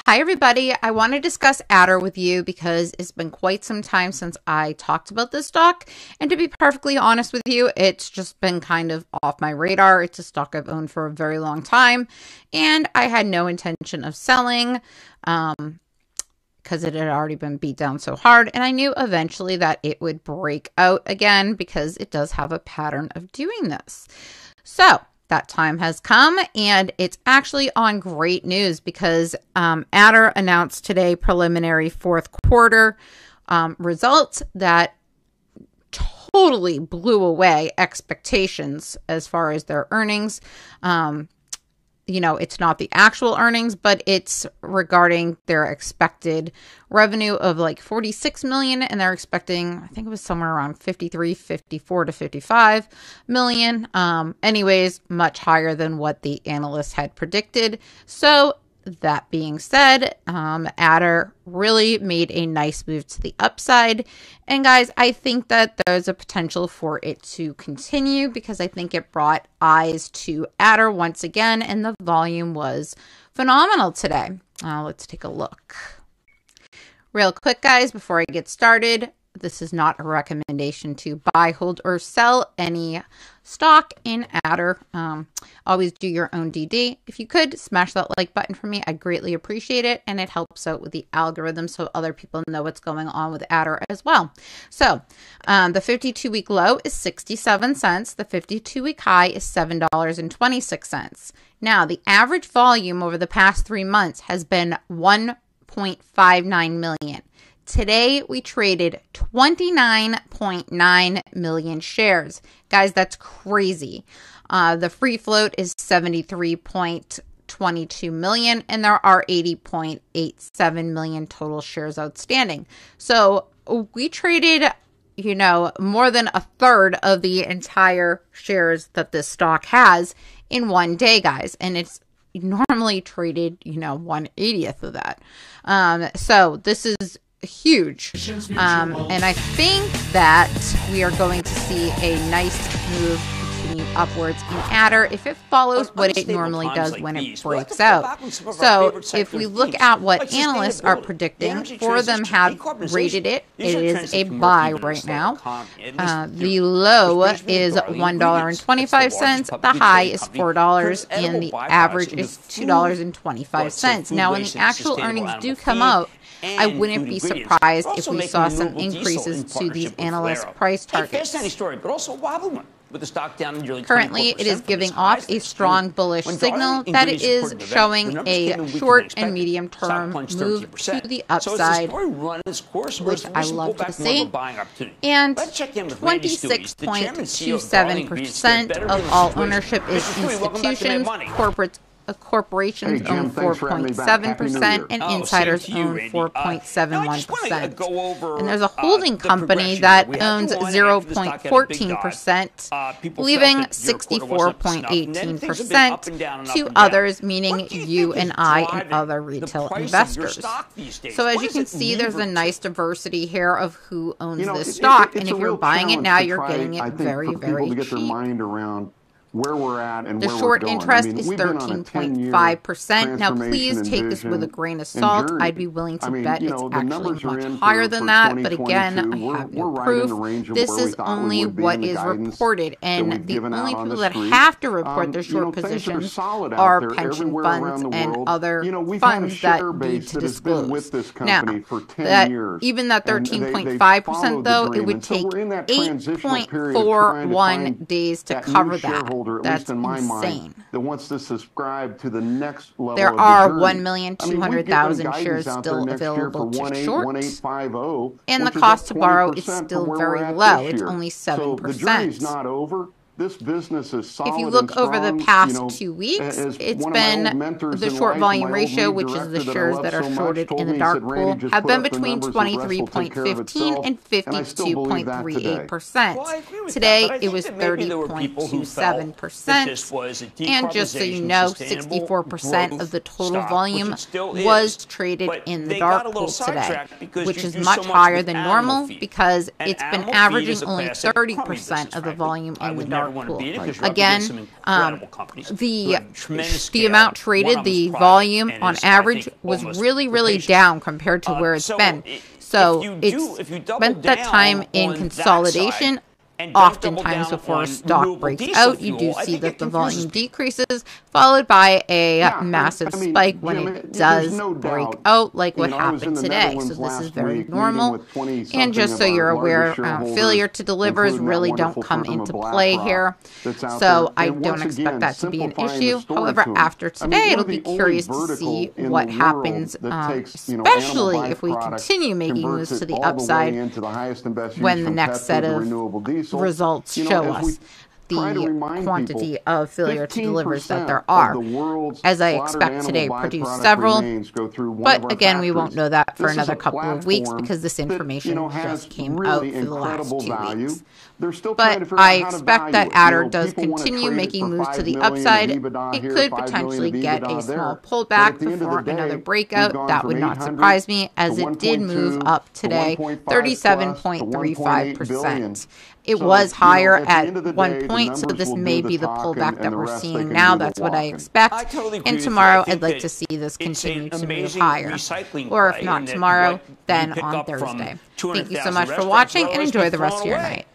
Hi everybody, I want to discuss ATER with you because it's been quite some time since I talked about this stock, and to be perfectly honest with you, it's just been kind of off my radar. It's a stock I've owned for a very long time, and I had no intention of selling because it had already been beat down so hard, and I knew eventually that it would break out again because it does have a pattern of doing this. So that time has come, and it's actually on great news because ATER announced today preliminary fourth quarter results that totally blew away expectations as far as their earnings. You know, it's not the actual earnings, but it's regarding their expected revenue of like 46 million, and they're expecting, I think it was somewhere around 53, 54 to 55 million. Anyways, much higher than what the analysts had predicted. So that being said, ATER really made a nice move to the upside. And guys, I think that there's a potential for it to continue because I think it brought eyes to ATER once again, and the volume was phenomenal today. Let's take a look. Real quick, guys, before I get started, this is not a recommendation to buy, hold, or sell any stock in ATER. Always do your own DD. If you could, smash that like button for me. I greatly appreciate it, and it helps out with the algorithm so other people know what's going on with ATER as well. So the 52-week low is 67 cents. The 52-week high is $7.26. Now, the average volume over the past 3 months has been 1.59 million. Today, we traded 29.9 million shares. Guys, that's crazy. The free float is 73.22 million, and there are 80.87 million total shares outstanding. So we traded, you know, more than a third of the entire shares that this stock has in one day, guys. And it's normally traded, you know, 1/80th of that. So this is huge, and I think that we are going to see a nice move continue upwards in ATER if it follows what it normally does when it breaks out. So if we look at what analysts are predicting, 4 of them have rated it. It is a buy right now. The low is $1.25, the high is $4, and the average is $2.25. Now, when the actual earnings do come out, I wouldn't be surprised if we saw some increases to these analyst price targets. Currently, it is giving off a strong bullish signal that it is showing a short and medium term move to the upside, which I love to see. And 26.27% of all ownership is institutions, corporations own 4.7%, and insiders own 4.71%. And there's a holding company that owns 0.14%, leaving 64.18% to others, meaning you and I and other retail investors. So as you can see, there's a nice diversity here of who owns this stock, and if you're buying it now, you're getting it very, very cheap. Where we're at and the where short we're going. interest is 13.5%. Now, please take this with a grain of salt. I'd be willing to bet it's actually much higher than that. But again, I have no proof. This is only what is reported. And the only people that have to report their short positions are pension funds and other funds that need to disclose. Now, even that 13.5% though, it would take 8.41 days to cover that. That's insane. That wants to subscribe to the next level. There are 1,200,000 shares still available to short, and the cost to borrow is still very low. It's only 7%. So the journey's not over. This business is solid. If you look over the past 2 weeks, it's been the short volume ratio, which is the shares that are shorted in the dark pool, have been between 23.15 and 52.38%. Today, it was 30.27%. And just so you know, 64% of the total volume was traded in the dark pool today, which is much higher than normal because it's been averaging only 30% of the volume in the dark cool. Again, the amount traded, the volume on average was really down compared to where it's been. So it's spent that time in consolidation. Oftentimes before a stock breaks out, you do see that the volume decreases, followed by a massive spike when it does break out, like what happened today. So this is very normal. And just so you're aware, failure to delivers really don't come into play here. So I don't expect that to be an issue. However, after today, it'll be curious to see what happens, especially if we continue making moves to the upside when the next set of results show us the quantity of failure to delivers that there are. As I expect today, produce several, but again, we won't know that for another couple of weeks because this information just came out for the last 2 weeks. But I expect that ATER does continue making moves to the upside. It could potentially get a small pullback before another breakout. That would not surprise me, as it did move up today, 37.35%. It was higher at one point, so this may be the pullback that we're seeing now. That's what I expect. And tomorrow, I'd like to see this continue to move higher. Or if not tomorrow, then on Thursday. Thank you so much for watching, and enjoy the rest of your night.